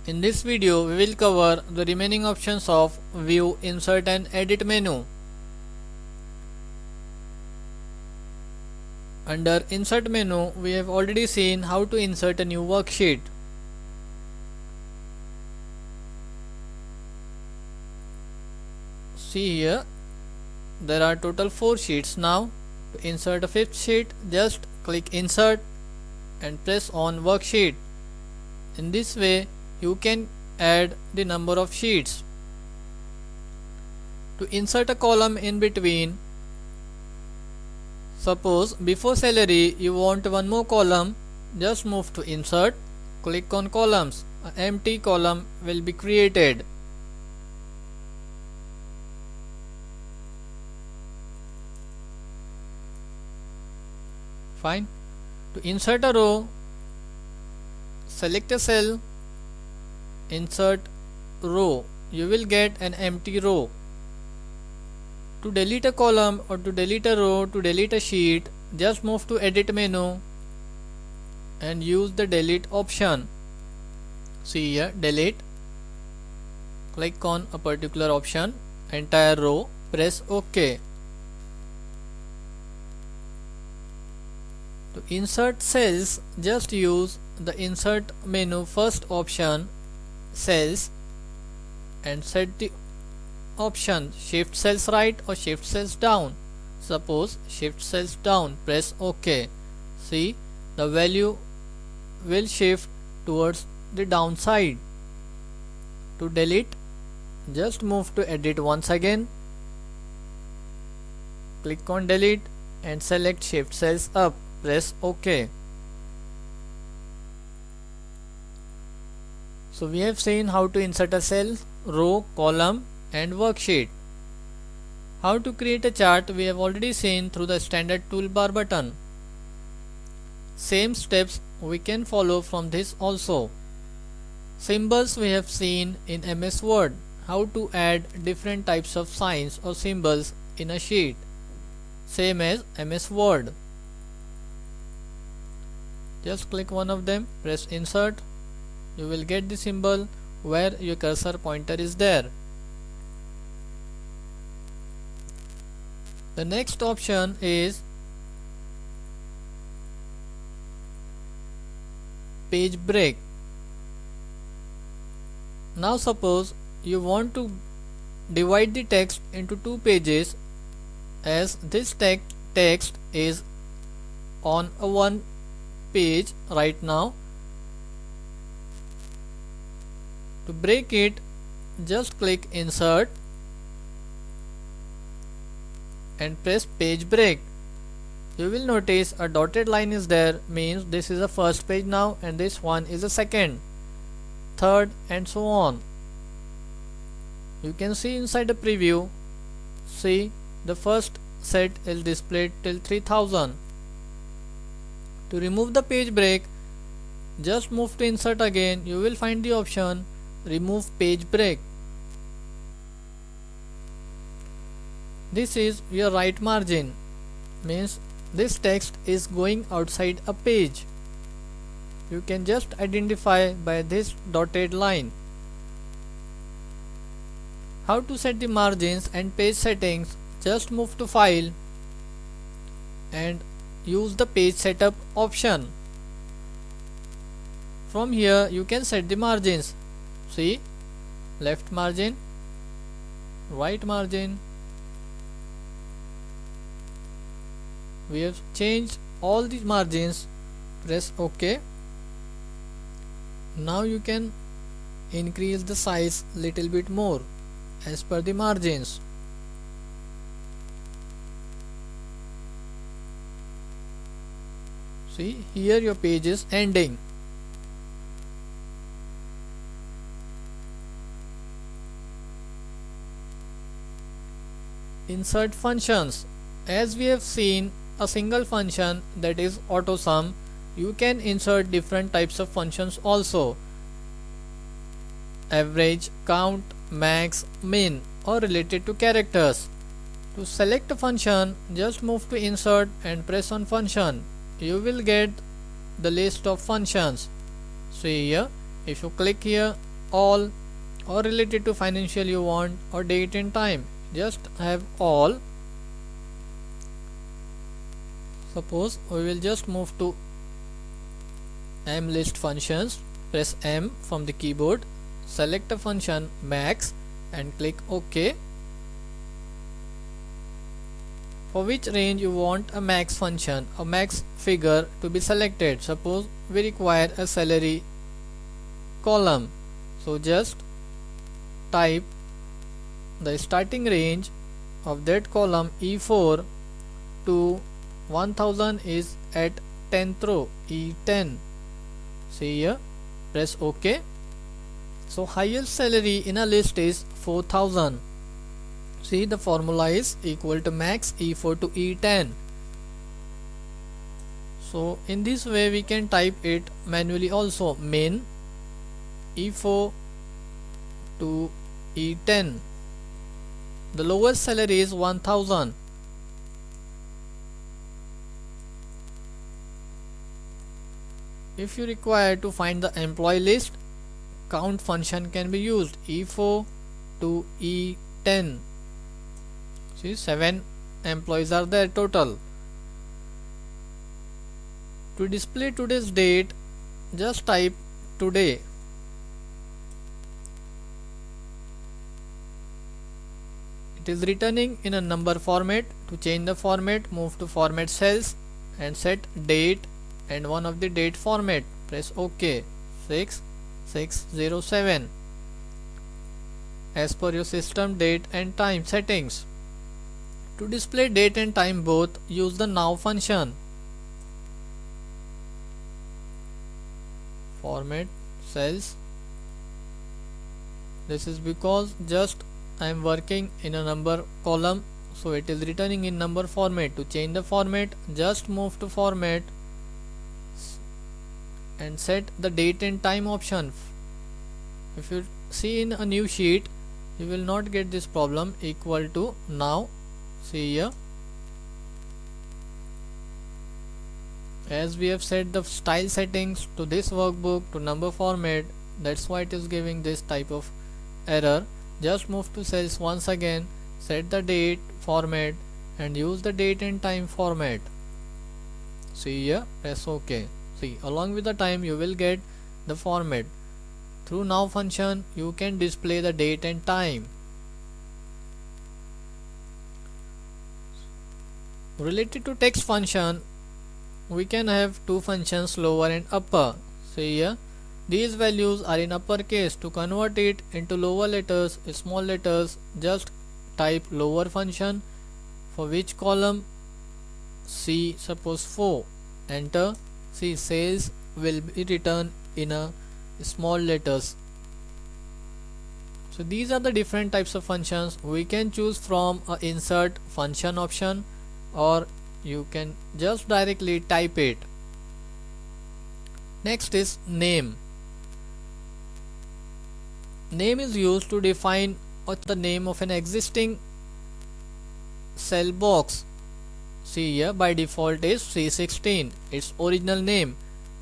In this video, we will cover the remaining options of View, Insert and Edit menu. Under Insert menu, we have already seen how to insert a new worksheet. See here, there are total 4 sheets now. To insert a 5th sheet, just click Insert and press on Worksheet. In this way, you can add the number of sheets. To insert a column in between, suppose before salary you want one more column, just move to Insert, click on Columns. An empty column will be created. Fine. To insert a row, select a cell, insert row. You will get an empty row. To delete a column or to delete a row, to delete a sheet, just move to Edit menu and use the Delete option. See here, Delete. Click on a particular option, entire row, press OK. To insert cells, just use the Insert menu first option, Cells, and set the option Shift cells right or Shift cells down. Suppose Shift cells down, press OK. See, the value will shift towards the downside. To delete, just move to Edit once again, click on Delete and select Shift cells up. Press OK. So we have seen how to insert a cell, row, column and worksheet. How to create a chart we have already seen through the standard toolbar button. Same steps we can follow from this also. Symbols we have seen in MS Word. How to add different types of signs or symbols in a sheet. Same as MS Word. Just click one of them, press Insert. You will get the symbol where your cursor pointer is there. The next option is Page Break. Now suppose you want to divide the text into 2 pages, as this text is on a one page right now. To break it, just click Insert and press Page Break. You will notice a dotted line is there, means this is the first page now and this one is the second, third and so on. You can see inside the preview, see the first set is displayed till 3000. To remove the page break, just move to Insert again. You will find the option Remove Page Break. This is your right margin, means this text is going outside a page. You can just identify by this dotted line. How to set the margins and page settings? Just move to File and use the Page Setup option. From here you can set the margins. See, left margin, right margin. We have changed all the margins. Press OK. Now you can increase the size little bit more as per the margins. See, here your page is ending. Insert functions. As we have seen a single function, that is AutoSum, you can insert different types of functions also. Average, count, max, min, or related to characters. To select a function, just move to Insert and press on Function. You will get the list of functions. See here, if you click here, all, or related to financial you want, or date and time. Just have all. Suppose we will just move to M list functions. Press M from the keyboard, select a function max and click OK. For which range you want a max function, a max figure to be selected. Suppose we require a salary column, so just type the starting range of that column E4 to 1000 is at 10th row, E10. See here, press OK. So highest salary in a list is 4000. See, the formula is equal to max E4 to E10. So in this way we can type it manually also, min E4 to E10. The lowest salary is 1000. If you require to find the employee list, count function can be used, E4 to E10. See, 7 employees are there total. To display today's date, just type today. It is returning in a number format. To change the format, move to format cells and set date and one of the date format. Press OK. 6607 as per your system date and time settings. To display date and time both, use the now function. Format cells. This is because just I am working in a number column, so it is returning in number format. To change the format, just move to format and set the date and time option. If you see in a new sheet, you will not get this problem. Equal to now. See here, as we have set the style settings to this workbook to number format, that's why it is giving this type of error. Just move to cells once again, set the date format and use the date and time format. See here, press OK. See, along with the time you will get the format. Through now function you can display the date and time. Related to text function, we can have two functions, lower and upper. See here, these values are in uppercase. To convert it into lower letters, small letters, just type lower function. For which column? C, suppose 4. Enter. See, sales will be written in a small letters. So these are the different types of functions. We can choose from a insert function option, or you can just directly type it. Next is name. Name is used to define the name of an existing cell box. See here, by default is C16, its original name,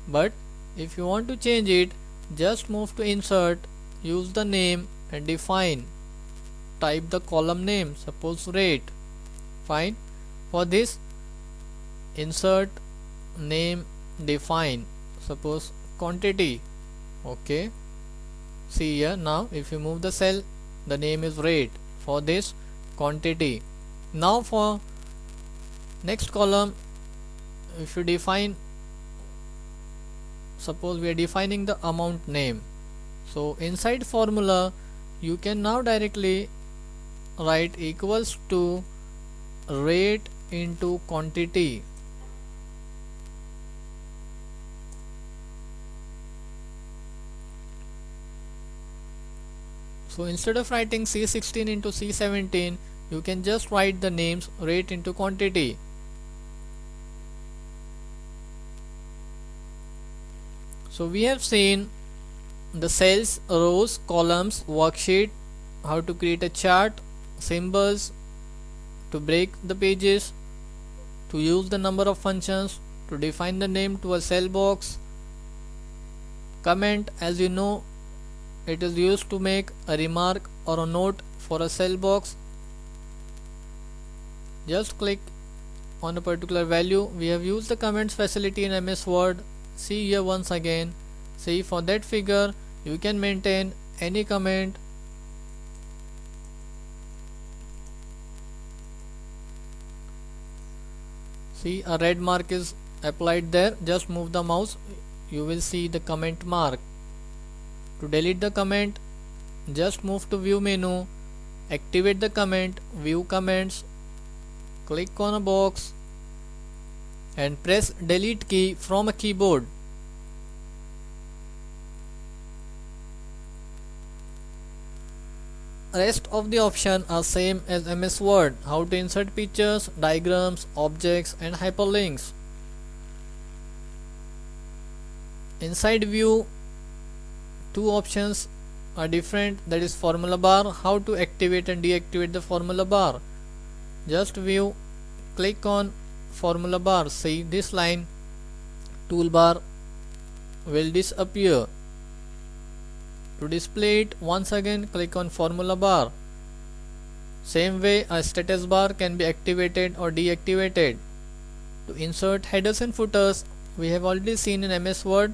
but if you want to change it, just move to insert, use the name and define. Type the column name, suppose rate. Fine. For this, insert, name, define, suppose quantity. Okay. See here, now if you move the cell, the name is rate. For this, quantity. Now for next column, if you define, suppose we are defining the amount name. So inside formula you can now directly write equals to rate into quantity. So instead of writing C16 into C17, you can just write the names rate into quantity. So we have seen the cells, rows, columns, worksheet, how to create a chart, symbols, to break the pages, to use the number of functions, to define the name to a cell box, comment. As you know, It is used to make a remark or a note for a cell box. Just click on a particular value. We have used the comments facility in MS Word. See here once again. See, for that figure you can maintain any comment. See, a red mark is applied there. Just move the mouse, you will see the comment mark. To delete the comment, just move to view menu, activate the comment, view comments, click on a box and press delete key from a keyboard. Rest of the options are same as MS Word. How to insert pictures, diagrams, objects and hyperlinks. Inside view, two options are different, that is formula bar. How to activate and deactivate the formula bar. Just view, click on formula bar. See, this line toolbar will disappear. To display it, once again click on formula bar. Same way, a status bar can be activated or deactivated. To insert headers and footers, we have already seen in MS Word,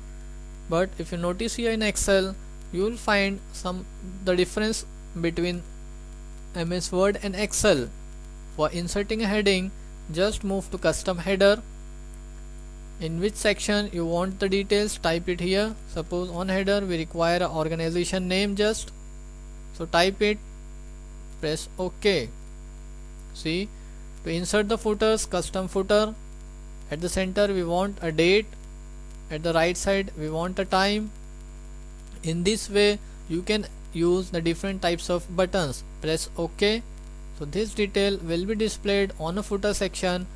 but if you notice here in Excel, you will find the difference between MS Word and Excel. For inserting a heading, just move to custom header. In which section you want the details, type it here. Suppose on header we require an organization name, just so type it, press OK. See, to insert the footers, custom footer, at the center we want a date, at the right side we want a time. In this way you can use the different types of buttons. Press OK. So this detail will be displayed on a footer section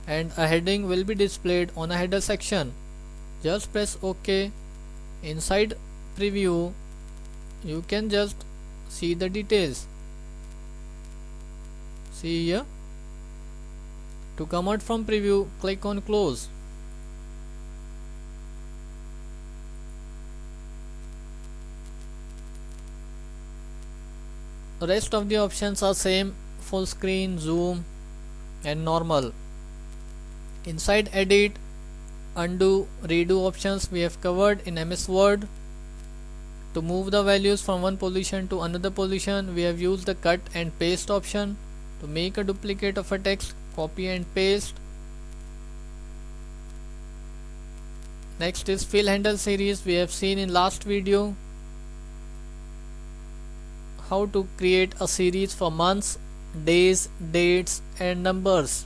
and a heading will be displayed on a header section. Just press OK. Inside preview you can just see the details. See here. To come out from preview, click on close. The rest of the options are same: full screen, zoom and normal. Inside edit, undo, redo options we have covered in MS Word. To move the values from one position to another position, we have used the cut and paste option. To make a duplicate of a text, copy and paste. Next is fill handle series. We have seen in last video how to create a series for months, days, dates and numbers.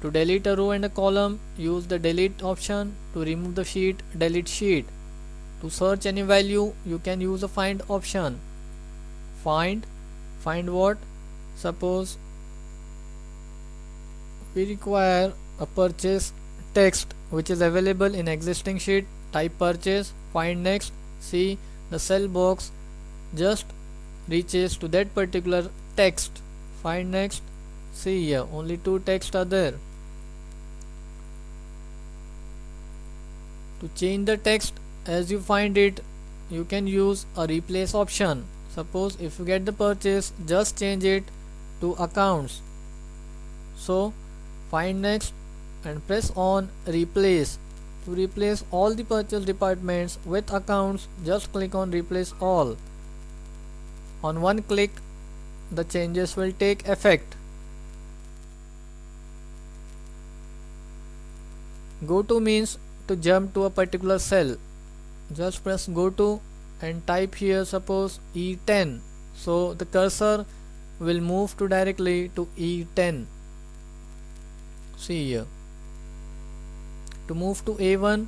To delete a row and a column, use the delete option. To remove the sheet, delete sheet. To search any value, you can use a find option. Find what? Suppose we require a purchase text which is available in existing sheet, type purchase, find next. See, the cell box just reaches to that particular text. Find next. See here, only two texts are there. To change the text as you find it, you can use a replace option. Suppose if you get the purchase, just change it to accounts. So find next and press on replace. To replace all the purchase departments with accounts, just click on replace all. On one click, the changes will take effect. Go to means to jump to a particular cell. Just press go to and type here suppose E10. So the cursor will move to directly to E10. See here. To move to A1,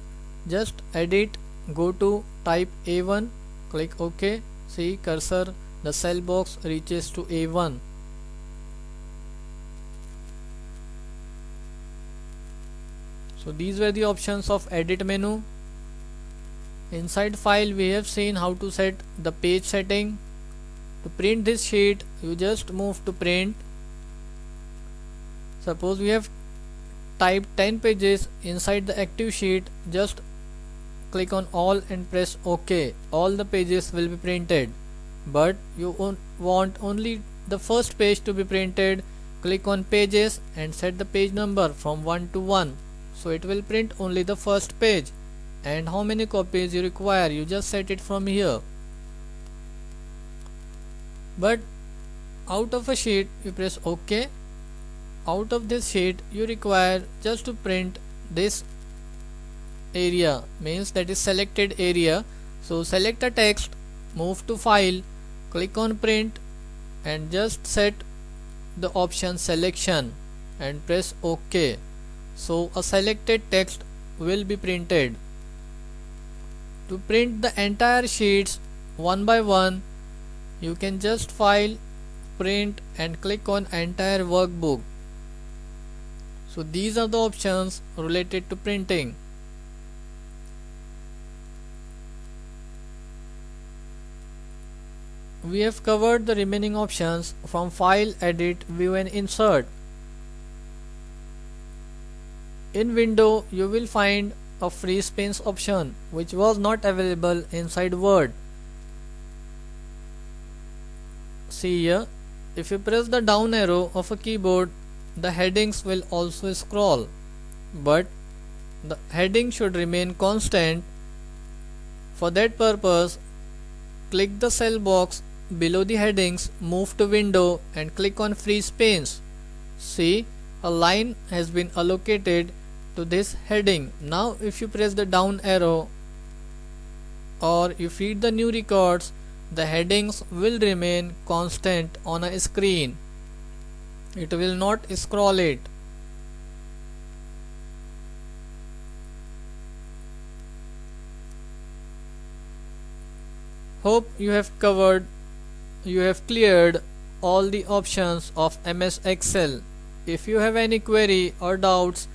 just edit, go to, type A1, click OK. See, cursor, the cell box reaches to A1. So these were the options of edit menu. Inside file we have seen how to set the page setting. To print this sheet, you just move to print. Suppose we have typed 10 pages inside the active sheet, just click on all and press OK. All the pages will be printed, but you want only the first page to be printed. Click on pages and set the page number from 1 to 1, so it will print only the first page. And how many copies you require, you just set it from here. But out of a sheet you press OK. Out of this sheet you require just to print this area, means that is selected area. So select a text, move to file, click on print and just set the option selection and press OK. So a selected text will be printed. To print the entire sheets one by one, you can just file, print and click on entire workbook. So these are the options related to printing. We have covered the remaining options from File, Edit, View and Insert. In Window you will find a free space option which was not available inside Word. See here, if you press the down arrow of a keyboard, the headings will also scroll, but the heading should remain constant. For that purpose, click the cell box below the headings, move to Window and click on free space. See, a line has been allocated to this heading. Now if you press the down arrow or you feed the new records, the headings will remain constant on a screen. It will not scroll it. Hope you have cleared all the options of MS Excel. If you have any query or doubts,